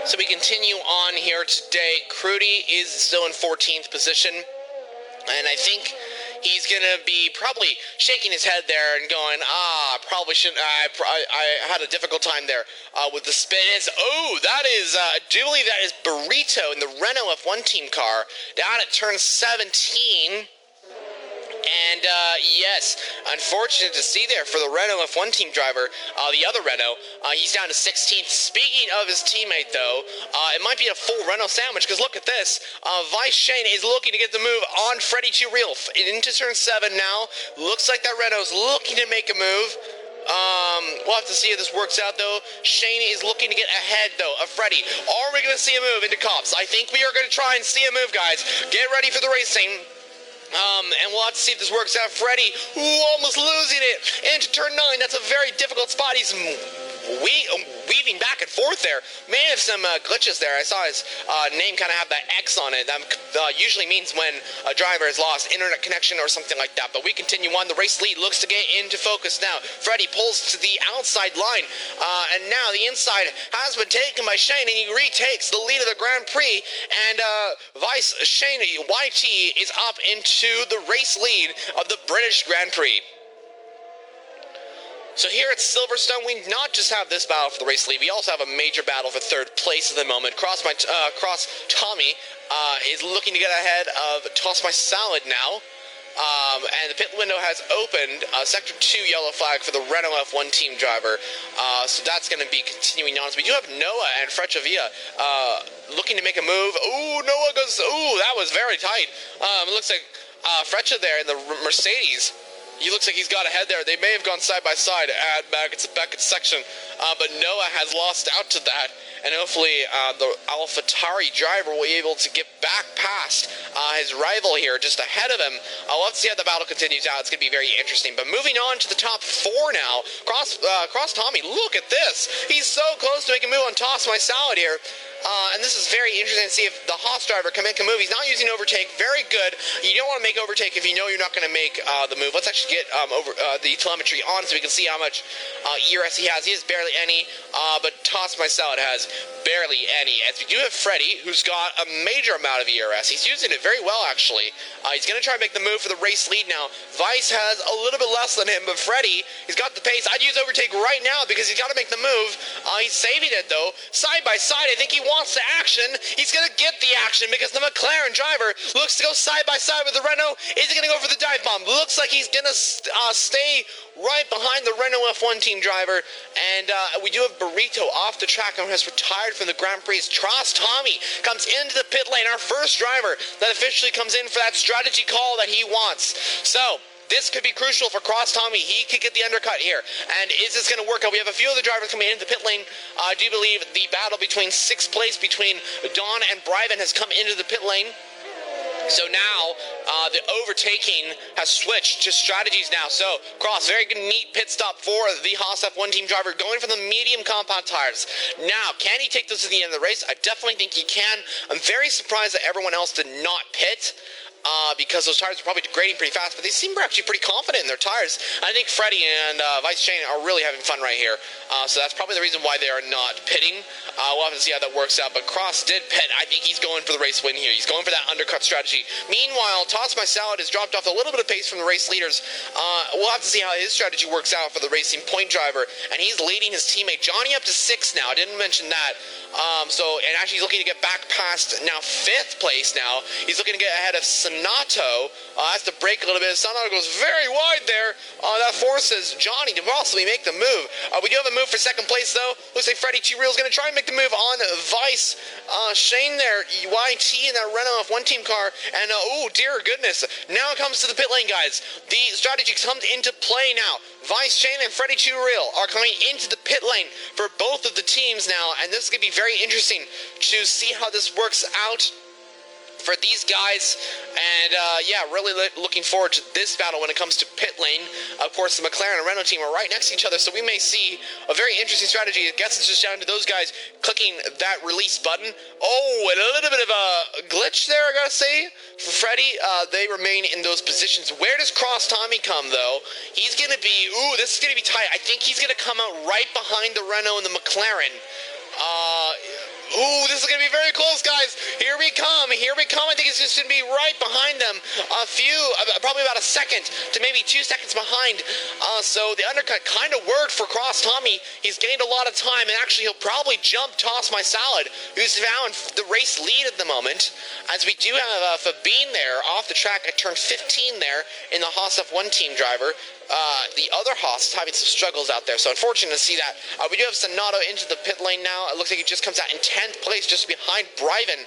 So we continue on here today. Crudy is still in 14th position, and I think he's gonna be probably shaking his head there and going, probably shouldn't. I had a difficult time there with the spins. Oh, that is, I do believe that is Burrito in the Renault F1 team car down at turn 17. And, yes, unfortunate to see there for the Renault F1 team driver, the other Renault, he's down to 16th. Speaking of his teammate, though, it might be a full Renault sandwich, because look at this. Vice Shane is looking to get the move on Freddy 2 Real into turn 7 now. Looks like that Renault's looking to make a move. We'll have to see if this works out, though. Shane is looking to get ahead, though, of Freddy. Are we going to see a move into Cops? I think we are going to try and see a move, guys. Get ready for the racing. And we'll have to see if this works out. Freddy, almost losing it into turn 9. That's a very difficult spot. He's weaving back and forth there. May have some glitches there. I saw his name kind of have that X on it. That usually means when a driver has lost internet connection or something like that. But we continue on. The race lead looks to get into focus now. Freddy pulls to the outside line. And now the inside has been taken by Shane, and he retakes the lead of the Grand Prix. And Vice Shane YT is up into the race lead of the British Grand Prix. So here at Silverstone, we not just have this battle for the race lead, we also have a major battle for third place at the moment. Cross Tommy is looking to get ahead of Toss My Salad now. And the pit window has opened. Sector 2 yellow flag for the Renault F1 team driver. So that's going to be continuing on. So we do have Noah and Frechavia looking to make a move. Ooh, Noah goes, ooh, that was very tight. It looks like Frecha there in the Mercedes. He looks like he's got ahead there. They may have gone side by side at Beckett's section, but Noah has lost out to that, and hopefully the AlphaTauri driver will be able to get back past his rival here, just ahead of him. Let's see how the battle continues out. It's going to be very interesting. But moving on to the top 4 now. Cross Tommy, look at this. He's so close to making a move on Toss My Salad here. And this is very interesting to see if the Haas driver can make a move. He's not using overtake. Very good. You don't want to make overtake if you know you're not going to make the move. Let's actually get the telemetry on so we can see how much ERS he has. He has barely any, but Toss My Salad has barely any. As we do have Freddy, who's got a major amount of ERS. He's using it very well, actually. He's going to try and make the move for the race lead now. Vice has a little bit less than him, but Freddy, he's got the pace. I'd use overtake right now because he's got to make the move. He's saving it, though. Side by side, I think he wants to action. He's going to get the action because the McLaren driver looks to go side by side with the Renault. Is he going to go for the dive bomb? Looks like he's going to stay right behind the Renault F1 team driver. And we do have Burrito off the track and has retired from the Grand Prix. Tross Tommy comes into the pit lane, our first driver that officially comes in for that strategy call that he wants. So this could be crucial for Cross Tommy. He could get the undercut here. And is this going to work out? We have a few other drivers coming into the pit lane. I do believe the battle between 6th place between Don and Bryven has come into the pit lane. So now, the overtaking has switched to strategies now. So, Cross, very good, neat pit stop for the Haas F1 team driver, going for the medium compound tires. Now, can he take this to the end of the race? I definitely think he can. I'm very surprised that everyone else did not pit. Because those tires are probably degrading pretty fast, but they seem actually pretty confident in their tires. I think Freddy and Vice Shane are really having fun right here. So that's probably the reason why they are not pitting. We'll have to see how that works out. But Cross did pit. I think he's going for the race win here. He's going for that undercut strategy. Meanwhile, Toss My Salad has dropped off a little bit of pace from the race leaders. We'll have to see how his strategy works out for the racing point driver. And he's leading his teammate Johnny up to 6 now. I didn't mention that. And actually he's looking to get back past now 5th place now. He's looking to get ahead of Sanato. Has to brake a little bit. Sanato goes very wide there. That forces Johnny to possibly make the move. We do have a move for 2nd place, though. Looks like Freddy 2 Real is going to try and make the move on Vice. Shane there, YT in that Renault F1 team car. And, oh, dear goodness. Now it comes to the pit lane, guys. The strategy comes into play now. Vice Shane and Freddy 2 Real are coming into the pit lane for both of the teams now. And this is going to be very interesting to see how this works out for these guys, and yeah, really looking forward to this battle when it comes to pit lane. Of course, the McLaren and Renault team are right next to each other, so we may see a very interesting strategy. I guess it's just down to those guys clicking that release button. Oh, and a little bit of a glitch there, I gotta say. For Freddy, they remain in those positions. Where does Cross Tommy come, though? He's gonna be, ooh, this is gonna be tight. I think he's gonna come out right behind the Renault and the McLaren. Ooh, this is going to be very close, guys. Here we come. Here we come. I think it's just going to be right behind them. Probably about a second to maybe 2 seconds behind. So the undercut kind of worked for Cross Tommy. He's gained a lot of time, and actually he'll probably jump Toss My Salad, who's found the race lead at the moment. As we do have Fabine there off the track at turn 15 there in the Haas F1 team driver. The other Haas is having some struggles out there, so unfortunate to see that. We do have Sonato into the pit lane now. It looks like he just comes out in 10th place, just behind Bryven.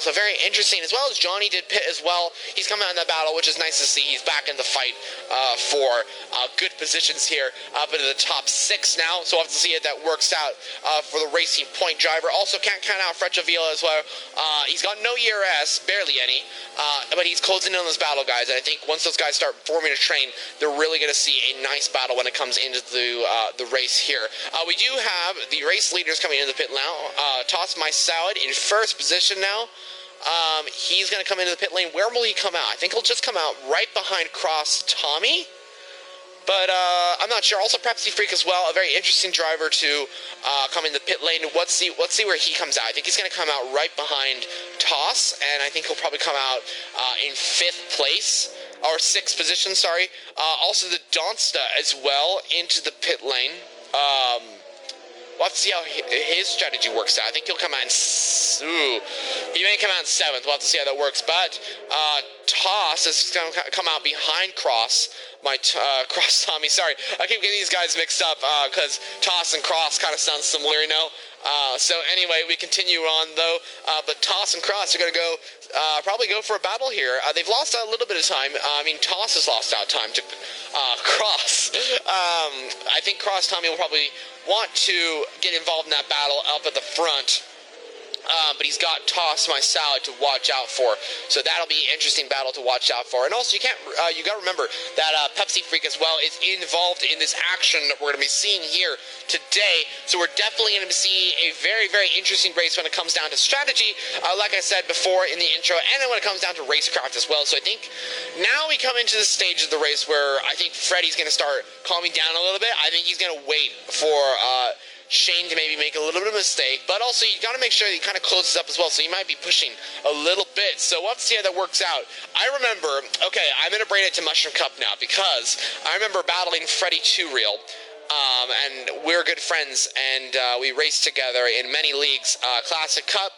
So very interesting, as well as Johnny did pit as well. He's coming out in that battle, which is nice to see. He's back in the fight for good positions here up into the top 6 now. So we'll have to see if that works out for the Racing Point driver. Also can't count out Freccia Vila as well. He's got no ERS, barely any, but he's closing in on this battle, guys. And I think once those guys start forming a train, they're really going to see a nice battle when it comes into the race here. We do have the race leaders coming into the pit now. Toss My Salad in first position now. He's going to come into the pit lane. Where will he come out? I think he'll just come out right behind Cross Tommy. But I'm not sure. Also, Pepsi Freak as well, a very interesting driver to come in the pit lane. Let's see where he comes out. I think he's going to come out right behind Toss, and I think he'll probably come out in 5th place. Or 6th position, sorry. Also the Donsta as well into the pit lane. We'll have to see how his strategy works out. I think he'll come out in... he may come out in 7th. We'll have to see how that works. But Toss is going to come out behind Cross. Cross Tommy, sorry. I keep getting these guys mixed up because Toss and Cross kind of sound similar, you know? So anyway, we continue on though, but Toss and Cross are going to go, probably go for a battle here. They've lost out a little bit of time. I mean, Toss has lost out time to Cross. I think Cross Tommy will probably want to get involved in that battle up at the front. But he's got Toss My Salad to watch out for, so that'll be an interesting battle to watch out for. And also, you got to remember that Pepsi Freak as well is involved in this action that we're going to be seeing here today. So we're definitely going to see a very, very interesting race when it comes down to strategy, like I said before in the intro, and then when it comes down to racecraft as well. So I think now we come into the stage of the race where I think Freddy's going to start calming down a little bit. I think he's going to wait for Shane to maybe make a little bit of a mistake, but also you got to make sure that he kind of closes up as well, so you might be pushing a little bit. So we'll have to see how that works out. I remember, okay, I'm going to bring it to Mushroom Cup now, because I remember battling Freddy 2 Real, and we're good friends, and we raced together in many leagues, Classic Cup,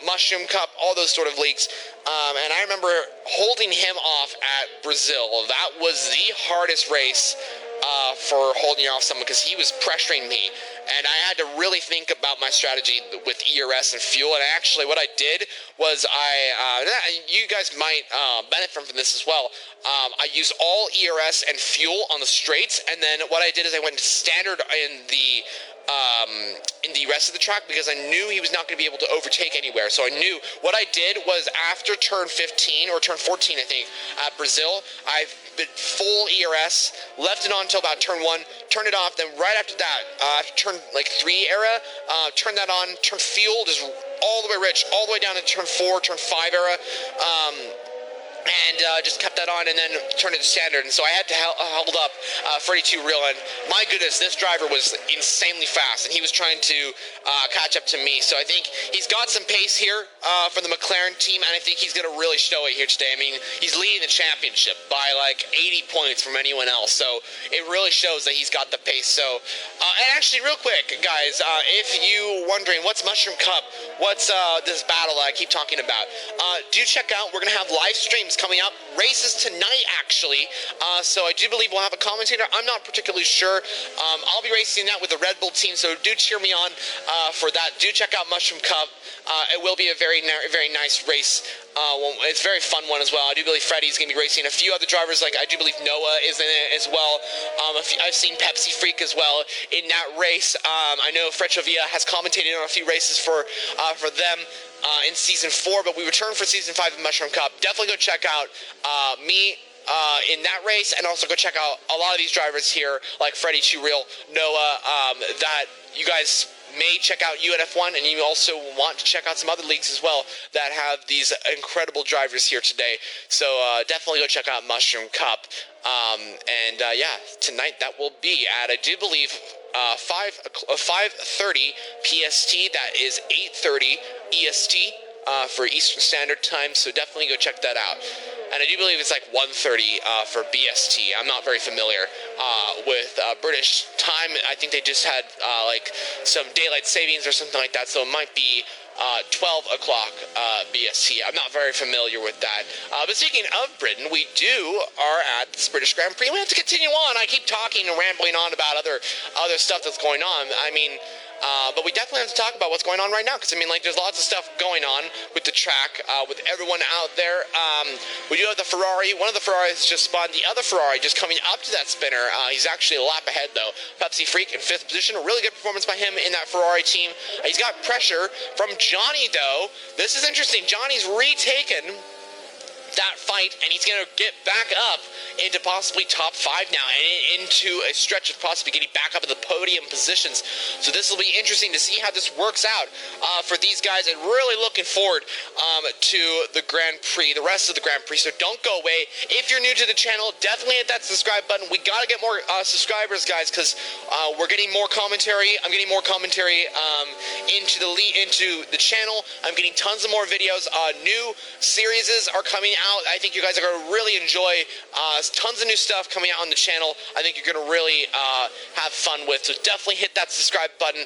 Mushroom Cup, all those sort of leagues, and I remember holding him off at Brazil. That was the hardest race for holding off someone, because he was pressuring me, and I had to really think about my strategy with ERS and fuel. And actually what I did was you guys might benefit from this as well. I used all ERS and fuel on the straights, and then what I did is I went to standard in the rest of the track, because I knew he was not going to be able to overtake anywhere. So I knew what I did was after turn 15 or turn 14, I think, at Brazil, I been full ERS, left it on until about turn 1, turned it off. Then right after that, after turn like 3 era, turned that on, turned fuel just all the way rich, all the way down to turn 4, turn 5 era. And just kept that on, and then turned it to standard. And so I had to hold up Freddy 2 Real, and my goodness, this driver was insanely fast, and he was trying to catch up to me. So I think he's got some pace here for the McLaren team, and I think he's going to really show it here today. I mean, he's leading the championship by like 80 points from anyone else, so it really shows that he's got the pace. So, and actually, real quick, guys, if you wondering what's Mushroom Cup, what's this battle that I keep talking about, do check out. We're going to have live streams coming up, races tonight actually, so I do believe we'll have a commentator. I'm not particularly sure. I'll be racing that with the Red Bull team, so do cheer me on for that. Do check out Mushroom Cup. It will be a very nice race. It's a very fun one as well. I do believe Freddy's going to be racing. A few other drivers, like I do believe Noah is in it as well. I've seen Pepsi Freak as well in that race. I know Freccia Vila has commentated on a few races for them in Season 4, but we return for Season 5 of Mushroom Cup. Definitely go check out me in that race, and also go check out a lot of these drivers here, like Freddy 2 Real, Noah, that you guys may check out UNF1, and you also want to check out some other leagues as well that have these incredible drivers here today. So definitely go check out Mushroom Cup. Yeah, tonight that will be at, I do believe, 5:30 PST. That is 8:30 EST for Eastern Standard Time. So definitely go check that out. And I do believe it's like 1:30 for BST. I'm not very familiar with British time. I think they just had like some daylight savings or something like that. So it might be 12 o'clock BST. I'm not very familiar with that. But speaking of Britain, we are at this British Grand Prix. We have to continue on. I keep talking and rambling on about other stuff that's going on. I mean, but we definitely have to talk about what's going on right now, because I mean, like, there's lots of stuff going on with the track, with everyone out there. We do have the Ferrari. One of the Ferraris just spun. The other Ferrari just coming up to that spinner. He's actually a lap ahead, though. Pepsi Freak in 5th position. A really good performance by him in that Ferrari team. He's got pressure from Johnny, though. This is interesting. Johnny's retaken that fight, and he's going to get back up into possibly top 5 now, and into a stretch of possibly getting back up in the podium positions. So this will be interesting to see how this works out for these guys, and really looking forward to the Grand Prix, the rest of the Grand Prix. So don't go away. If you're new to the channel, definitely hit that subscribe button. We got to get more subscribers, guys, because we're getting more commentary. I'm getting more commentary into the channel. I'm getting tons of more videos. New series are coming out. I think you guys are going to really enjoy tons of new stuff coming out on the channel. I think you're going to really have fun with. So definitely hit that subscribe button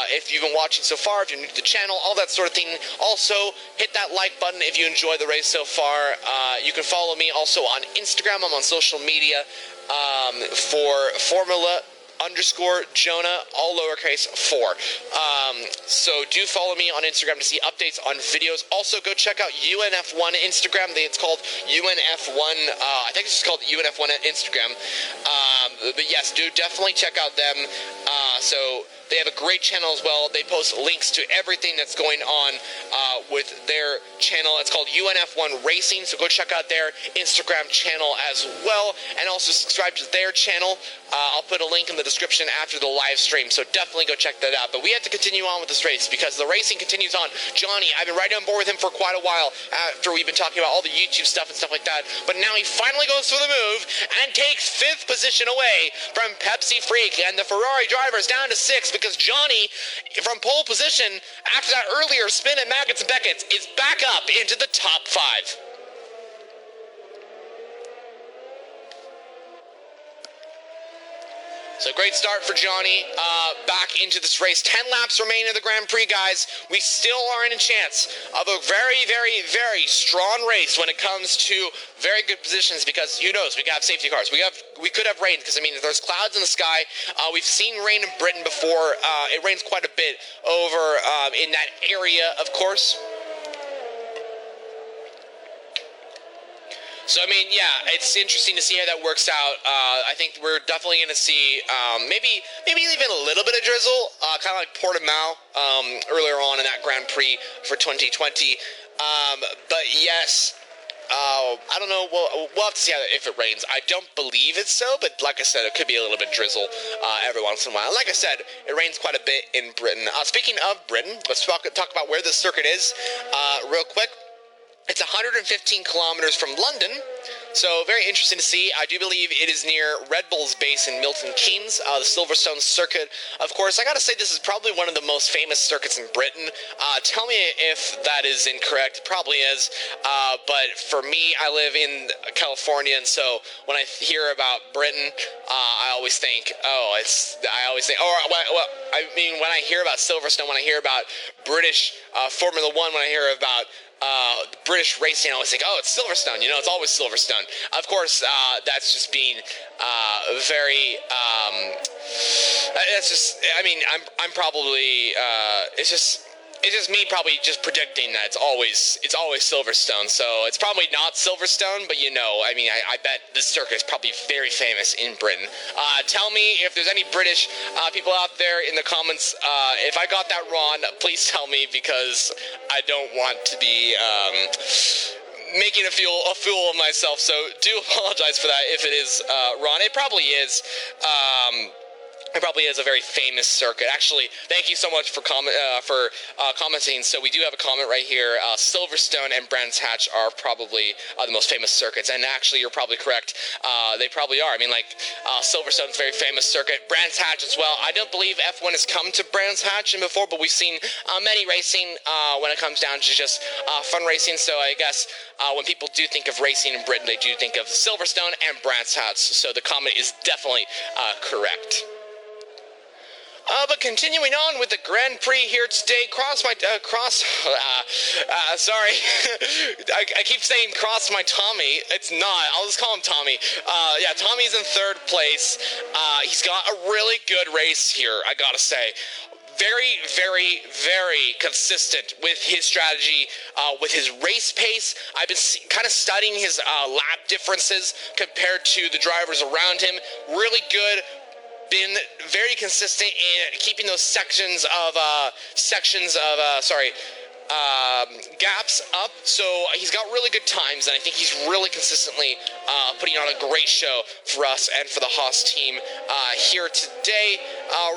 if you've been watching so far, if you're new to the channel, all that sort of thing. Also, hit that like button if you enjoy the race so far. You can follow me also on Instagram. I'm on social media for Formula_Jonah, all lowercase 4. So do follow me on Instagram to see updates on videos. Also, go check out UNF1 Instagram. It's called UNF1. I think it's just called UNF1 Instagram. But yes, do definitely check out them. So they have a great channel as well. They post links to everything that's going on with their channel. It's called UNF1 Racing, so go check out their Instagram channel as well, and also subscribe to their channel. I'll put a link in the description after the live stream, so definitely go check that out. But we have to continue on with this race because the racing continues on. Johnny, I've been right on board with him for quite a while after we've been talking about all the YouTube stuff and stuff like that, but now he finally goes for the move and takes 5th position away from Pepsi Freak, and the Ferrari driver's down to 6th because Johnny, from pole position after that earlier spin at Maggots and Beckett's, is back up into the top 5. So great start for Johnny, back into this race. 10 laps remain in the Grand Prix, guys. We still are in a chance of a very, very, very strong race when it comes to very good positions, because who knows, we could have safety cars. We could have rain, because I mean, there's clouds in the sky. We've seen rain in Britain before. It rains quite a bit over in that area, of course. So, I mean, yeah, it's interesting to see how that works out. I think we're definitely going to see maybe even a little bit of drizzle, kind of like Portimao earlier on in that Grand Prix for 2020. But yes, I don't know. We'll have to see if it rains. I don't believe it's so, but like I said, it could be a little bit drizzle every once in a while. Like I said, it rains quite a bit in Britain. Speaking of Britain, let's talk about where the circuit is real quick. It's 115 kilometers from London, so very interesting to see. I do believe it is near Red Bull's base in Milton Keynes, the Silverstone Circuit. Of course, I gotta say this is probably one of the most famous circuits in Britain. Tell me if that is incorrect. It probably is, but for me, I live in California, and so when I hear about Britain, I always think, I mean, when I hear about Silverstone, when I hear about British Formula 1, when I hear about British racing, I always think, oh, it's Silverstone, you know, it's always Silverstone. Of course, that's just being very, that's just, I mean, I'm probably, it's just me probably just predicting that it's always Silverstone. So it's probably not Silverstone, but you know, I mean, I bet this circuit is probably very famous in Britain. Tell me if there's any British people out there in the comments. If I got that wrong, please tell me, because I don't want to be making a fool of myself. So do apologize for that if it is wrong. It probably is. It probably is a very famous circuit. Actually, thank you so much for commenting. So we do have a comment right here. Silverstone and Brands Hatch are probably the most famous circuits, and actually, you're probably correct. They probably are. I mean, like Silverstone's a very famous circuit. Brands Hatch as well. I don't believe F1 has come to Brands Hatch before, but we've seen many racing when it comes down to just fun racing. So I guess when people do think of racing in Britain, they do think of Silverstone and Brands Hatch. So the comment is definitely correct. But continuing on with the Grand Prix here today, sorry, I keep saying cross my Tommy. It's not. I'll just call him Tommy. Yeah, Tommy's in third place. He's got a really good race here, I gotta say. Very, very, very consistent with his strategy, with his race pace. I've been kind of studying his lap differences compared to the drivers around him. Really good. Been very consistent in keeping those gaps up, so he's got really good times, and I think he's really consistently putting on a great show for us and for the Haas team here today.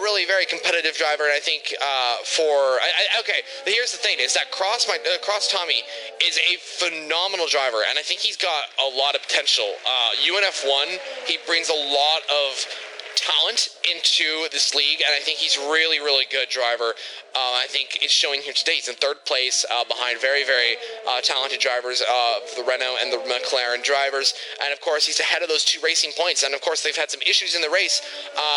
Really very competitive driver, and I think okay, here's the thing, is that Cross Tommy is a phenomenal driver, and I think he's got a lot of potential. UNF1, he brings a lot of talent into this league, and I think he's really, really good driver. I think it's showing here today. He's in third place behind very, very talented drivers, the Renault and the McLaren drivers, and of course he's ahead of those 2 racing points, and of course they've had some issues in the race,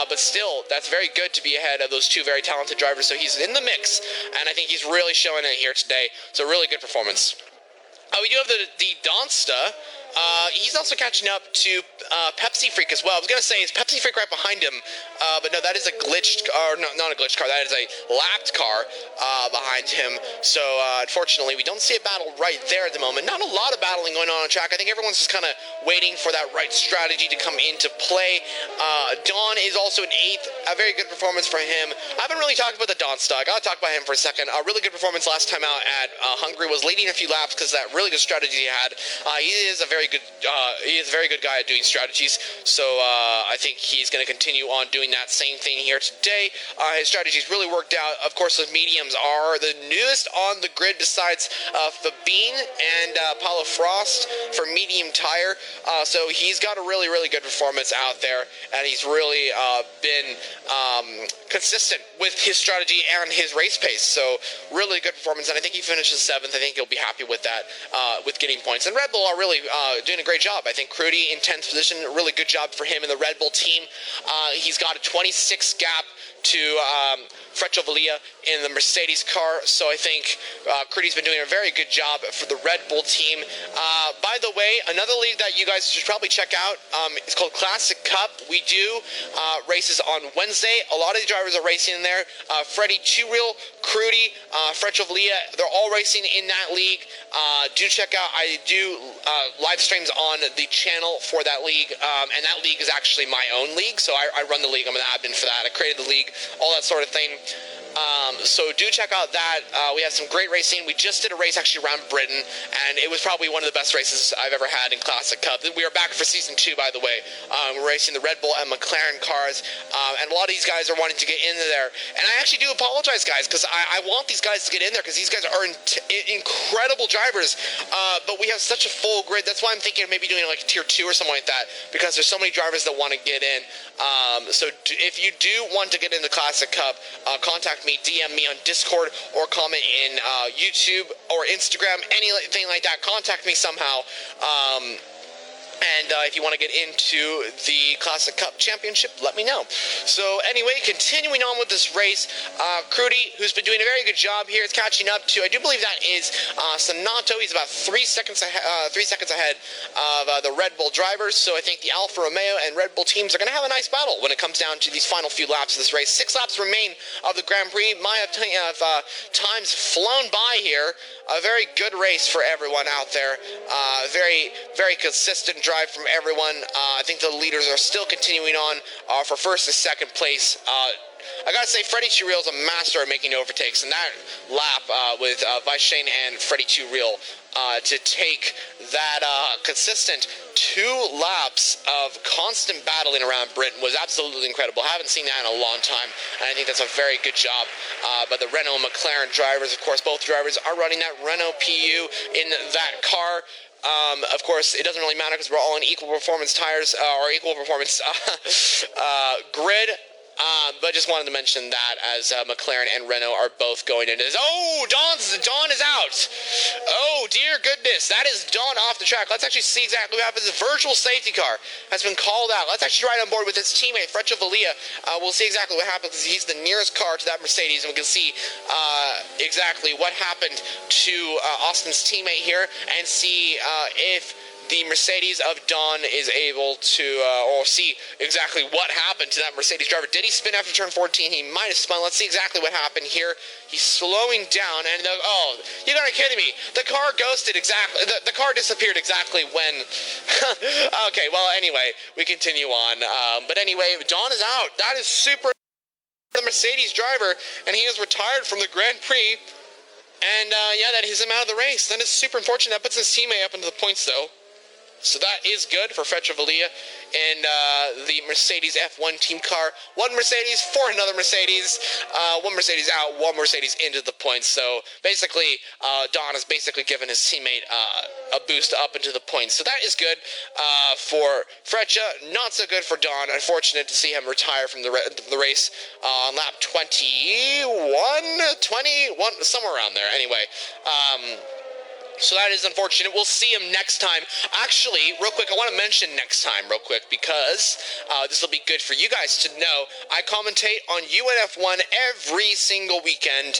but still that's very good to be ahead of those 2 very talented drivers, so he's in the mix, and I think he's really showing it here today, so really good performance. We do have the Donsta. He's also catching up to Pepsi Freak as well. I was going to say, is Pepsi Freak right behind him? But no, that is a glitched car. No, not a glitched car. That is a lapped car behind him. So, unfortunately, we don't see a battle right there at the moment. Not a lot of battling going on track. I think everyone's just kind of waiting for that right strategy to come into play. Don is also in 8th. A very good performance for him. I haven't really talked about the Donsta. I got to talk about him for a second. A really good performance last time out at Hungary. Was leading a few laps because that really good strategy he had. He is a very good guy at doing strategies, so I think he's going to continue on doing that same thing here today. His strategies really worked out. Of course, the mediums are the newest on the grid besides Fabine and Paulo Frost for medium tire, so he's got a really, really good performance out there, and he's really been consistent with his strategy and his race pace, so really good performance, and I think he finishes 7th. I think he'll be happy with that, with getting points. And Red Bull are really doing a great job. I think Crudy in 10th position, a really good job for him in the Red Bull team. He's got a 26 gap to Frecciavilla in the Mercedes car, so I think Crudy's been doing a very good job for the Red Bull team. By the way, another league that you guys should probably check out, it's called Classic Cup. We do races on Wednesday. A lot of the drivers are racing in there. Freddy, Two-Reel, Crudy, Frecciavilla, they're all racing in that league. Do check out, I do live streams on the channel for that league, and that league is actually my own league, so I run the league. I'm an admin for that. I created the league, all that sort of thing. So do check out that. We have some great racing. We just did a race actually around Britain, and it was probably one of the best races I've ever had in Classic Cup. We are back for Season 2, by the way. We're racing the Red Bull and McLaren cars, and a lot of these guys are wanting to get into there. And I actually do apologize, guys, because I want these guys to get in there, because these guys are incredible drivers, but we have such a full grid. That's why I'm thinking of maybe doing like a Tier 2 or something like that, because there's so many drivers that want to get in. So if you do want to get into Classic Cup, contact me, DM me on Discord, or comment in YouTube or Instagram, anything like that. Contact me somehow. And if you want to get into the Classic Cup Championship, let me know. So anyway, continuing on with this race, Crudy, who's been doing a very good job here, is catching up to, I do believe that is Sonato. He's about 3 seconds ahead of the Red Bull drivers. So I think the Alfa Romeo and Red Bull teams are going to have a nice battle when it comes down to these final few laps of this race. 6 laps remain of the Grand Prix. My times flown by here. A very good race for everyone out there. Very, very consistent driving. drive from everyone. I think the leaders are still continuing on for first and second place. I gotta say, Freddy 2 Real is a master at making overtakes, and that lap with Vice Shane and Freddy 2 Real to take that consistent 2 laps of constant battling around Britain was absolutely incredible. I haven't seen that in a long time, and I think that's a very good job by the Renault and McLaren drivers. Of course, both drivers are running that Renault PU in that car. Of course, it doesn't really matter because we're all on equal performance tires, or equal performance grid. But just wanted to mention that as McLaren and Renault are both going into this. Oh, Don is out. Oh, dear goodness. That is Don off the track. Let's actually see exactly what happens. The virtual safety car has been called out. Let's actually ride on board with his teammate, Freddy Villa. We'll see exactly what happens. He's the nearest car to that Mercedes, and we can see exactly what happened to Austin's teammate here, and see if the Mercedes of Don is able to, or see exactly what happened to that Mercedes driver. Did he spin after turn 14? He might have spun. Let's see exactly what happened here. He's slowing down, and oh, you gotta be kidding me. The car ghosted exactly, the car disappeared exactly when, okay, well, anyway, we continue on. But anyway, Don is out. That is super, the Mercedes driver, and he is retired from the Grand Prix. And, yeah, that is him out of the race. That is super unfortunate. That puts his teammate up into the points, though. So that is good for Freddy Villa and the Mercedes F1 team car. One Mercedes for another Mercedes. One Mercedes out, one Mercedes into the points. So basically, Don has basically given his teammate a boost up into the points. So that is good for Freddy. Not so good for Don. Unfortunate to see him retire from the race on lap 21, somewhere around there. Anyway, so that is unfortunate. We'll see him next time. Actually, real quick, I want to mention next time real quick because this will be good for you guys to know. I commentate on UNF1 every single weekend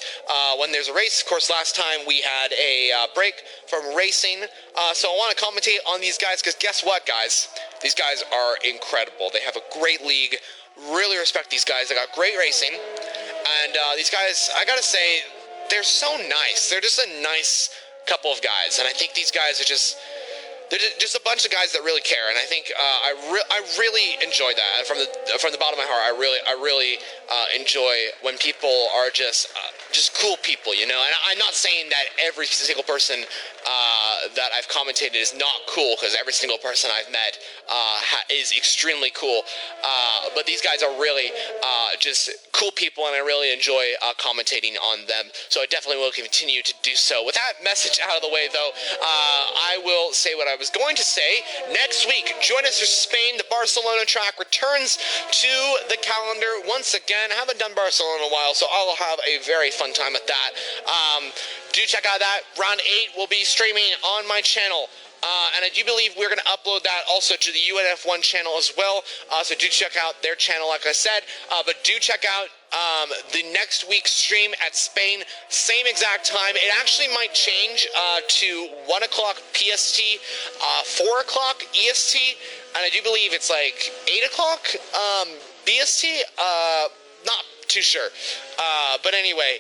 when there's a race. Of course, last time we had a break from racing. So I want to commentate on these guys because guess what, guys? These guys are incredible. They have a great league. Really respect these guys. They got great racing. And these guys, I got to say, they're so nice. They're just a nice couple of guys, and I think these guys are they're just a bunch of guys that really care, and I think I really enjoy that. And from the bottom of my heart, I really enjoy when people are just cool people, you know. And I'm not saying that every single person that I've commentated is not cool, because every single person I've met is extremely cool. But these guys are really just cool people, and I really enjoy commentating on them. So I definitely will continue to do so. With that message out of the way, though, I will say what I was going to say. Next week, join us for Spain. The Barcelona track returns to the calendar once again. I haven't done Barcelona in a while, so I'll have a very fun time at that. Do check out that. Round 8 will be streaming on my channel. And I do believe we're going to upload that also to the UNF1 channel as well. So do check out their channel, like I said. But do check out the next week's stream at Spain. Same exact time. It actually might change to 1 o'clock PST, 4 o'clock EST. And I do believe it's like 8 o'clock BST. Not too sure. But anyway,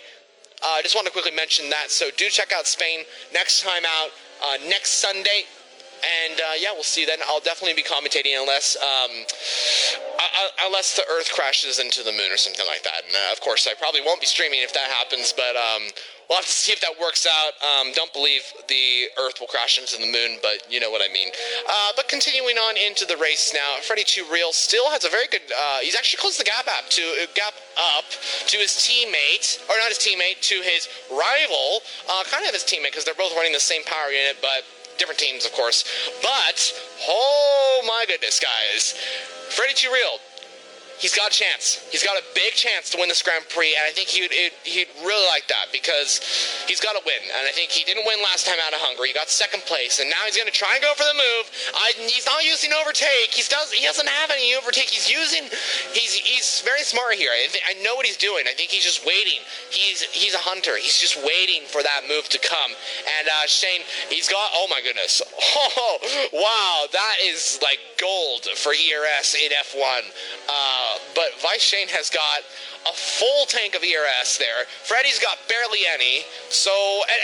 I just want to quickly mention that. So do check out Spain next time out. Next Sunday, and yeah, we'll see you then. I'll definitely be commentating unless unless the Earth crashes into the moon or something like that. And of course, I probably won't be streaming if that happens, but we'll have to see if that works out. Don't believe the Earth will crash into the moon, but you know what I mean. But continuing on into the race now, Freddy 2 Real still has a very good. He's actually closed the gap up to his teammate, or not his teammate, to his rival, kind of his teammate, because they're both running the same power unit, but different teams, of course. But oh my goodness, guys, Freddy 2 Real. He's got a chance. He's got a big chance to win this Grand Prix, and I think he'd really like that because he's got to win. And I think he didn't win last time out of Hungary. He got second place, and now he's going to try and go for the move. He's not using overtake. He doesn't have any overtake. He's very smart here. I know what he's doing. I think he's just waiting. He's a hunter. He's just waiting for that move to come. And Shane, he's got. Oh my goodness. Oh wow, that is like gold for ERS in F1. But Vice Shane has got a full tank of ERS there. Freddy's got barely any. So,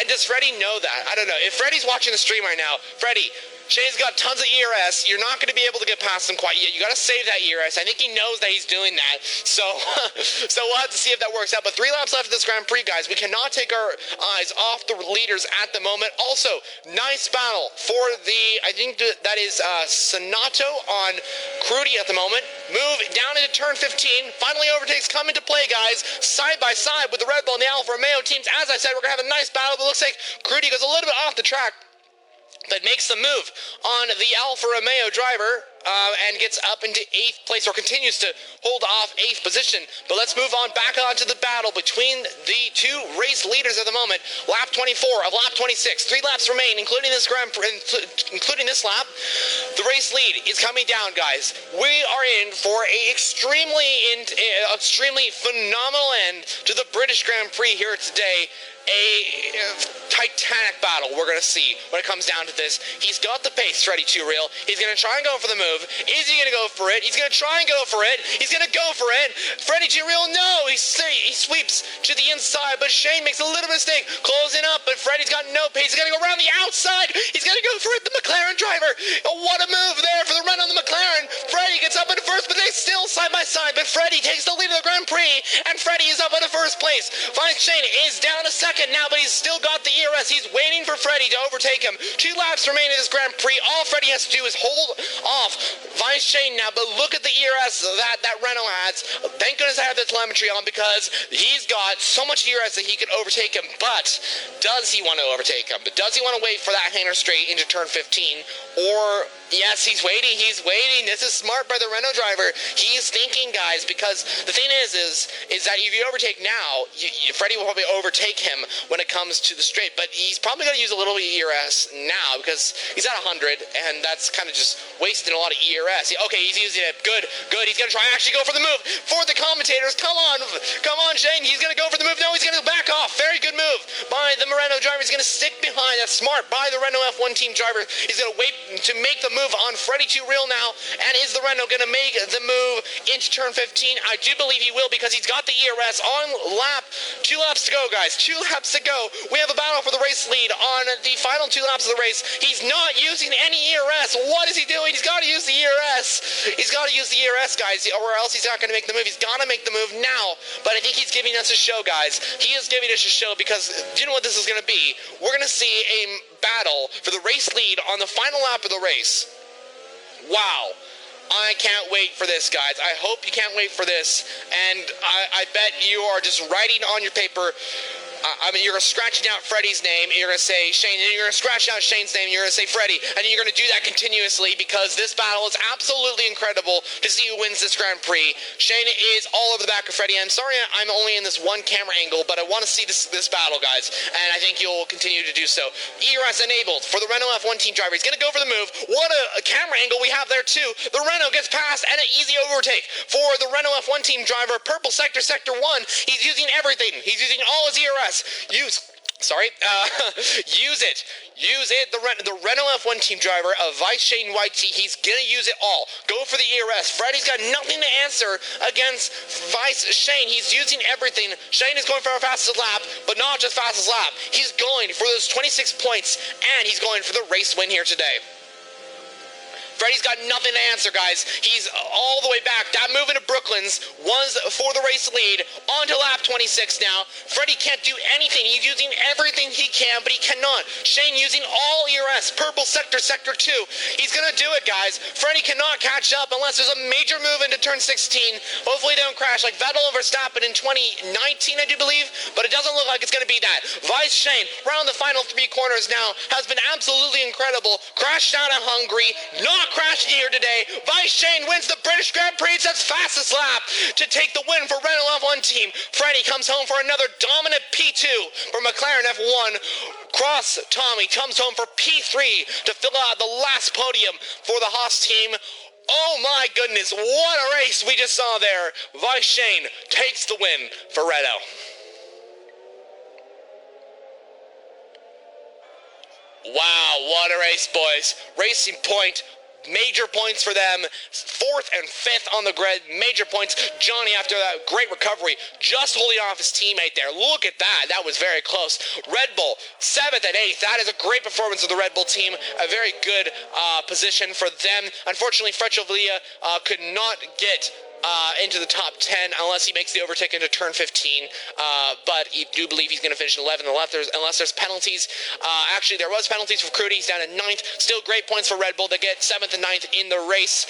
and does Freddy know that? I don't know. If Freddy's watching the stream right now, Freddy, Shane's got tons of ERS. You're not going to be able to get past him quite yet. You got to save that ERS. I think he knows that he's doing that. So, so we'll have to see if that works out. But 3 laps left of this Grand Prix, guys. We cannot take our eyes off the leaders at the moment. Also, nice battle for the, I think that is Sonato on Crudy at the moment. Move down into turn 15. Finally overtakes come into play, guys. Side by side with the Red Bull and the Alfa Romeo teams. As I said, we're going to have a nice battle, but it looks like Crudy goes a little bit off the track, but makes the move on the Alfa Romeo driver and gets up into 8th place, or continues to hold off 8th position. But let's move on back onto the battle between the 2 race leaders at the moment. Lap 24 of lap 26. 3 laps remain, including this including this lap. The race lead is coming down, guys. We are in for a extremely phenomenal end to the British Grand Prix here today. A titanic battle we're going to see when it comes down to this. He's got the pace, Freddy 2 Real. He's going to try and go for the move. Is he going to go for it? He's going to try and go for it. He's going to go for it. Freddy 2 Real, no! He sweeps to the inside, but Shane makes a little mistake. Closing up, but Freddy's got no pace. He's going to go around the outside. He's going to go for it. The McLaren driver. Oh, what a move there for the run on the McLaren. Freddy gets up into first, but they still side by side. But Freddy takes the lead of the Grand Prix, and Freddy is up into first place. Finds Shane is down to second now, but he's still got the ERS. He's waiting for Freddy to overtake him. 2 laps remain in this Grand Prix. All Freddy has to do is hold off Vice Shane now, but look at the ERS that Renault has. Thank goodness I have the telemetry on, because he's got so much ERS that he could overtake him. But does he want to overtake him? But does he want to wait for that hanger straight into turn 15? Or, yes, he's waiting. He's waiting. This is smart by the Renault driver. He's thinking, guys, because the thing is that if you overtake now, Freddy will probably overtake him when it comes to the straight. But he's probably going to use a little bit of ERS now, because he's at 100, and that's kind of just wasting a lot of ERS. Okay, he's using it. Good. He's going to try and actually go for the move. For the commentators, come on, Shane. He's going to go for the move. No, he's going to back off. Very good move by the Renault driver. He's going to stick behind. That's smart by the Renault F1 team driver. He's going to wait to make the move on Freddy 2 Real now. And is the Renault going to make the move into turn 15? I do believe he will, because he's got the ERS on lap. 2 laps to go, guys. 2 laps to go. We have a battle for the race lead on the final 2 laps of the race. He's not using any ERS. What is he doing? He's got to use the ERS. He's got to use the ERS, guys, or else he's not going to make the move. He's got to make the move now. But I think he's giving us a show, guys. He is giving us a show, because do you know what this is going to be? We're going to see a battle for the race lead on the final lap of the race. Wow. I can't wait for this, guys. I hope you can't wait for this. And I bet you are just writing on your paper. I mean, you're scratching out Freddy's name, and you're going to say Shane, and you're going to scratch out Shane's name, and you're going to say Freddy, and you're going to do that continuously, because this battle is absolutely incredible to see who wins this Grand Prix. Shane is all over the back of Freddy. I'm sorry I'm only in this one camera angle, but I want to see this battle, guys, and I think you'll continue to do so. ERS enabled for the Renault F1 team driver. He's going to go for the move. What a camera angle we have there, too. The Renault gets past, and an easy overtake for the Renault F1 team driver. Purple sector, sector 1. He's using everything. He's using all his ERS. Use it. The Renault F1 team driver of Vice Shane Whitey, he's gonna use it all. Go for the ERS. Freddy's got nothing to answer against Vice Shane. He's using everything. Shane is going for our fastest lap, but not just fastest lap. He's going for those 26 points, and he's going for the race win here today. Freddy's got nothing to answer, guys. He's all the way back. That move into Brooklyn's was for the race lead. On to lap 26 now. Freddy can't do anything. He's using everything he can, but he cannot. Shane using all ERS. Purple sector, sector 2. He's going to do it, guys. Freddy cannot catch up unless there's a major move into turn 16. Hopefully they don't crash like Vettel and Verstappen in 2019, I do believe, but it doesn't look like it's going to be that. Vice Shane, round the final 3 corners now, has been absolutely incredible. Crashed out at Hungary. Not crashing here today. Vice Shane wins the British Grand Prix. That's fastest lap to take the win for Renault F1 team. Freddy comes home for another dominant P2 for McLaren F1. Tommy comes home for P3 to fill out the last podium for the Haas team. Oh my goodness, what a race we just saw there. Vice Shane takes the win for Renault. Wow, what a race, boys. Racing Point Major points for them. 4th and 5th on the grid. Major points. Johnny, after that great recovery, just holding off his teammate there. Look at that. That was very close. Red Bull, 7th and 8th. That is a great performance of the Red Bull team. A very good position for them. Unfortunately, Freddy could not get into the top 10 unless he makes the overtake into turn 15, but I do believe he's going to finish in 11th unless there's penalties. Actually, there was penalties for Crudy. He's down at 9th. Still great points for Red Bull. They get 7th and 9th in the race,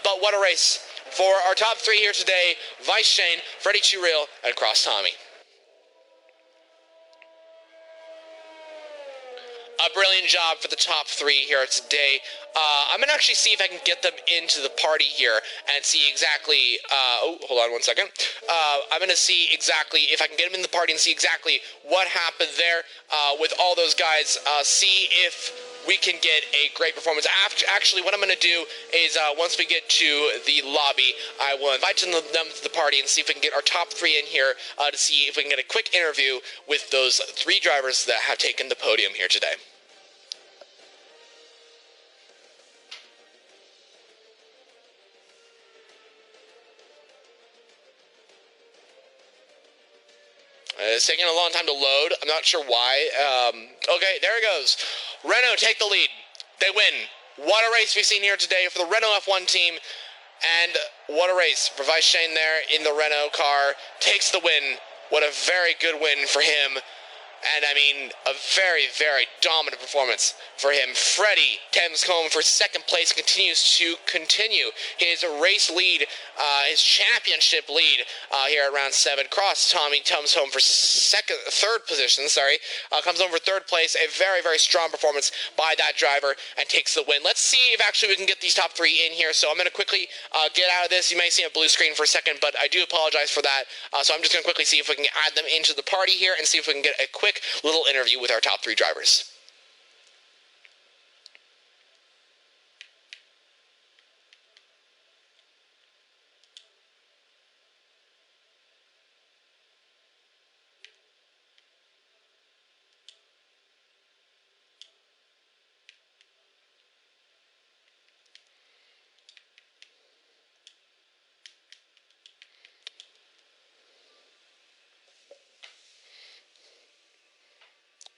but what a race. For our top 3 here today, Vice Shane, Freddy Real, and Cross Tommy. A brilliant job for the top 3 here today. I'm going to actually see if I can get them into the party here and see exactly, hold on one second. I'm going to see exactly if I can get them in the party and see exactly what happened there with all those guys. See if we can get a great performance. Actually, what I'm going to do is once we get to the lobby, I will invite them to the party and see if we can get our top 3 in here to see if we can get a quick interview with those 3 drivers that have taken the podium here today. It's taking a long time to load. I'm not sure why. Okay, there it goes. Renault take the lead. They win. What a race we've seen here today for the Renault F1 team. And what a race for Vice Shane there in the Renault car. Takes the win. What a very good win for him. And I mean, a very, very dominant performance for him. Freddy comes home for 2nd place, continues to continue his race lead, his championship lead here at round 7. Cross Tommy comes home for 3rd position, comes home for 3rd place. A very, very strong performance by that driver and takes the win. Let's see if actually we can get these top 3 in here. So I'm going to quickly get out of this. You may see a blue screen for a second, but I do apologize for that. So I'm just going to quickly see if we can add them into the party here and see if we can get a quick little interview with our top 3 drivers.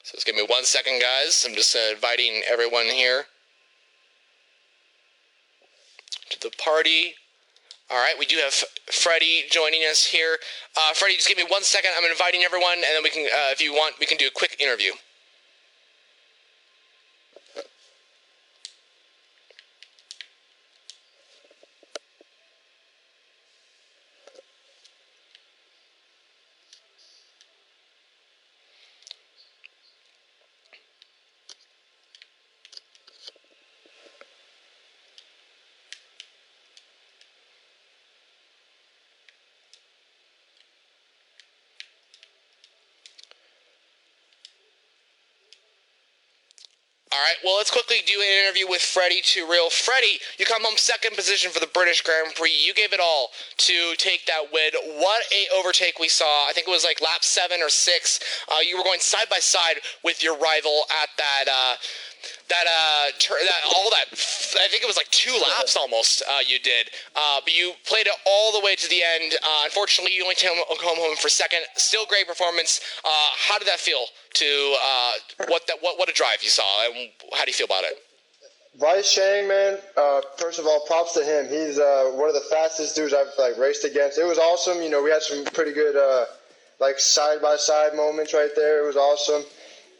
So just give me 1 second, guys. I'm just inviting everyone here to the party. All right, we do have Freddy joining us here. Freddy, just give me 1 second. I'm inviting everyone, and then we can, if you want, we can do a quick interview. All right, well, let's quickly do an interview with Freddy Real. Freddy, you come home 2nd position for the British Grand Prix. You gave it all to take that win. What a overtake we saw. I think it was like lap 7 or 6. You were going side by side with your rival at I think it was like 2 laps almost you did. But you played it all the way to the end. Unfortunately, you only came home for 2nd. Still great performance. How did that feel to what a drive you saw, and how do you feel about it? Vice Shane, man, first of all, props to him. He's one of the fastest dudes I've raced against. It was awesome. You know, we had some pretty good side-by-side moments right there. It was awesome.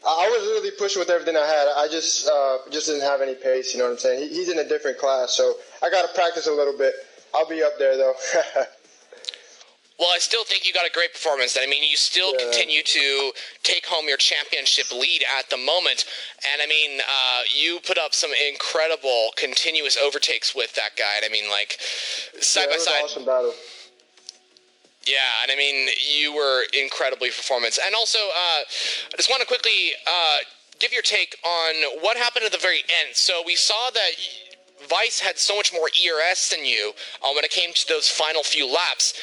I was really pushing with everything I had. I just didn't have any pace, you know what I'm saying? He's in a different class, so I got to practice a little bit. I'll be up there, though. Well, I still think you got a great performance. I mean, you still continue to take home your championship lead at the moment. And, I mean, you put up some incredible continuous overtakes with that guy. And, I mean, like, side by side. It was an awesome battle. Yeah, and I mean, you were incredibly performance. And also, I just want to quickly give your take on what happened at the very end. So we saw that Vice had so much more ERS than you when it came to those final few laps.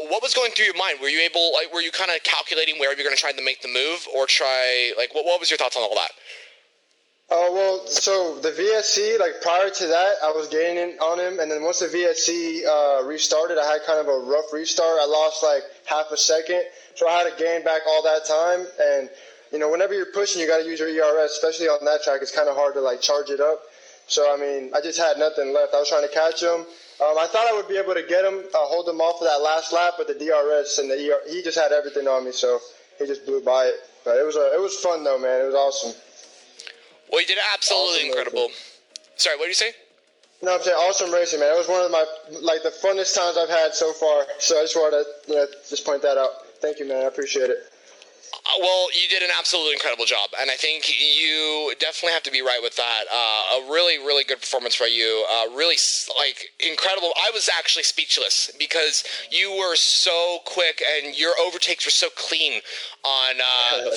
What was going through your mind? Were you were you kind of calculating where you're going to try to make the move, or what was your thoughts on all that? Well, so the VSC, like prior to that, I was gaining on him, and then once the VSC restarted, I had kind of a rough restart. I lost like half a second, so I had to gain back all that time. And you know, whenever you're pushing, you got to use your ERS, especially on that track. It's kind of hard to like charge it up. So I mean, I just had nothing left. I was trying to catch him. I thought I would be able to get him, hold him off for that last lap, but the DRS and he just had everything on me, so he just blew by it. But it was fun though, man. It was awesome. Well, you did absolutely Awesome incredible. racing. Sorry, what did you say? No, I'm saying awesome racing, man. It was one of my the funnest times I've had so far. So I just wanted to just point that out. Thank you, man. I appreciate it. Well, you did an absolutely incredible job, and I think you definitely have to be right with that. A really, really good performance by you. Really, incredible. I was actually speechless because you were so quick, and your overtakes were so clean on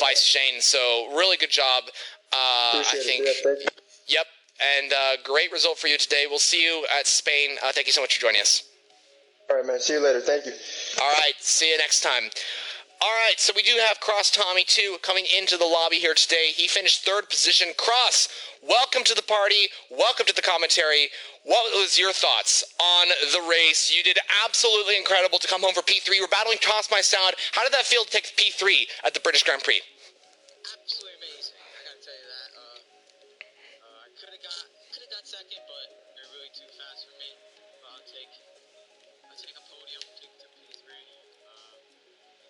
Vice Shane. So, really good job. I think. Yeah, thank you. Yep, and great result for you today. We'll see you at Spain. Thank you so much for joining us. All right, man. See you later. Thank you. All right, see you next time. All right, so we do have Cross Tommy, too, coming into the lobby here today. He finished third position. Cross, welcome to the party. Welcome to the commentary. What was your thoughts on the race? You did absolutely incredible to come home for P3. You were battling Toss My Sound. How did that feel to take P3 at the British Grand Prix? Absolutely amazing. I gotta tell you that. I could have got second, but they're really too fast for me. But I'll take a podium, take it to P3.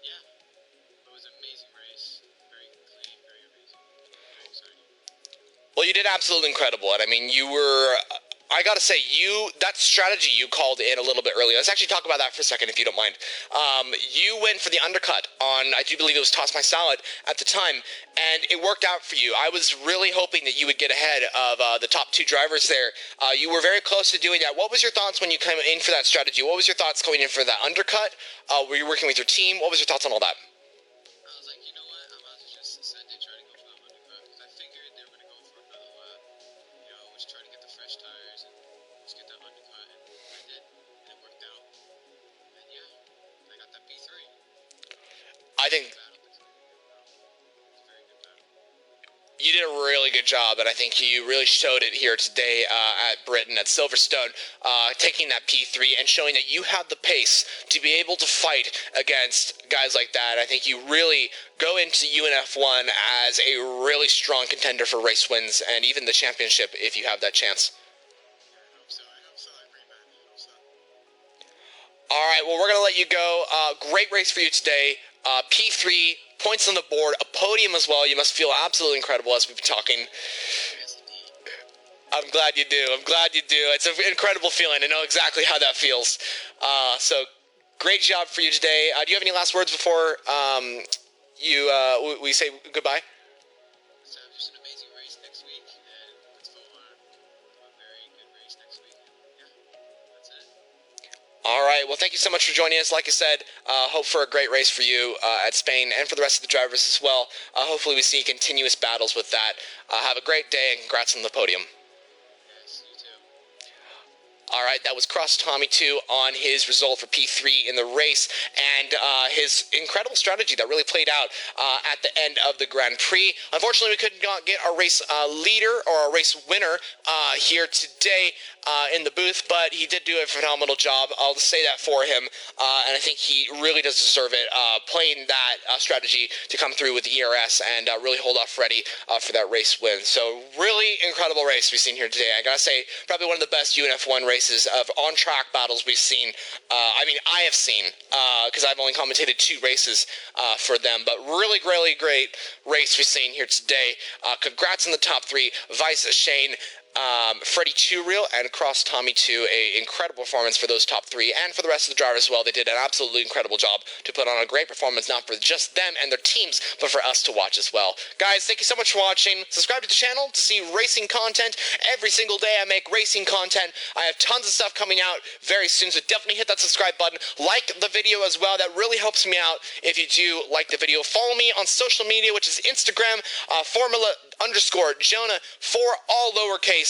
Yeah, it was an amazing race. Very clean, very amazing. Very exciting. Well, you did absolutely incredible. And I mean, you were, I gotta say, that strategy you called in a little bit earlier. Let's actually talk about that for a second, if you don't mind. You went for the undercut on, I do believe it was Toss My Salad at the time, and it worked out for you. I was really hoping that you would get ahead of the top two drivers there. You were very close to doing that. What was your thoughts when you came in for that strategy? What was your thoughts going in for that undercut? Were you working with your team? What was your thoughts on all that? I was like, you know what? I'm about to just send it, try to go for the undercut. Because I figured they were going to go for another lap. You know, just try to get the fresh tires and just get that undercut. And I did. And it worked out. And yeah, I got that P3. I think you did a really good job, and I think you really showed it here today at Britain, at Silverstone, taking that P3 and showing that you have the pace to be able to fight against guys like that. I think you really go into UNF1 as a really strong contender for race wins and even the championship if you have that chance. I hope so. I agree, man. I hope so. All right, well, we're going to let you go. Great race for you today. P3, points on the board, a podium as well. You must feel absolutely incredible as we've been talking. Yes, indeed. I'm glad you do. It's an incredible feeling. I know exactly how that feels. So, great job for you today. Do you have any last words before we say goodbye? So just an amazing race next week, and let's go on a very good race next week. Yeah, that's it. All right. Well, thank you so much for joining us. Like I said, hope for a great race for you at Spain and for the rest of the drivers as well. Hopefully we see continuous battles with that. Have a great day and congrats on the podium. Yes, you too. All right, that was Cross Tommy 2 on his result for P3 in the race and his incredible strategy that really played out at the end of the Grand Prix. Unfortunately, we could not get our race leader or our race winner here today in the booth, but he did do a phenomenal job. I'll just say that for him, and I think he really does deserve it, playing that strategy to come through with the ERS and really hold off Freddy for that race win. So really incredible race we've seen here today. I gotta say, probably one of the best UNF1 races of on-track battles we've seen. I have seen, because I've only commentated 2 races for them, but really, really great race we've seen here today. Congrats on the top 3, Vice Shane, Freddy 2 Real and Cross Tommy 2, a incredible performance for those top 3 and for the rest of the drivers as well. They did an absolutely incredible job to put on a great performance, not for just them and their teams, but for us to watch as well. Guys, thank you so much for watching. Subscribe to the channel to see racing content. Every single day I make racing content. I have tons of stuff coming out very soon, so definitely hit that subscribe button. Like the video as well. That really helps me out if you do like the video. Follow me on social media, which is Instagram, Formula_Jonah, for all lowercase.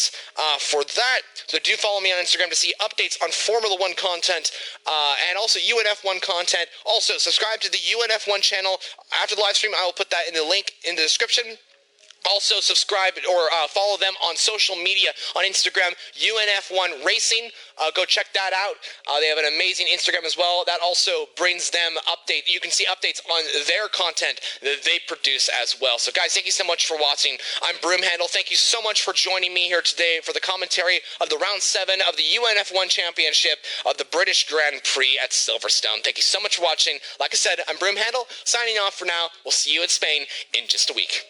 For that, so do follow me on Instagram to see updates on Formula 1 content and also UNF1 content. Also, subscribe to the UNF1 channel. After the live stream, I will put that in the link in the description. Also, subscribe or follow them on social media on Instagram, UNF1 Racing. Go check that out. They have an amazing Instagram as well. That also brings them update. You can see updates on their content that they produce as well. So, guys, thank you so much for watching. I'm Broomhandle. Thank you so much for joining me here today for the commentary of the Round 7 of the UNF1 Championship of the British Grand Prix at Silverstone. Thank you so much for watching. Like I said, I'm Broomhandle, signing off for now. We'll see you in Spain in just a week.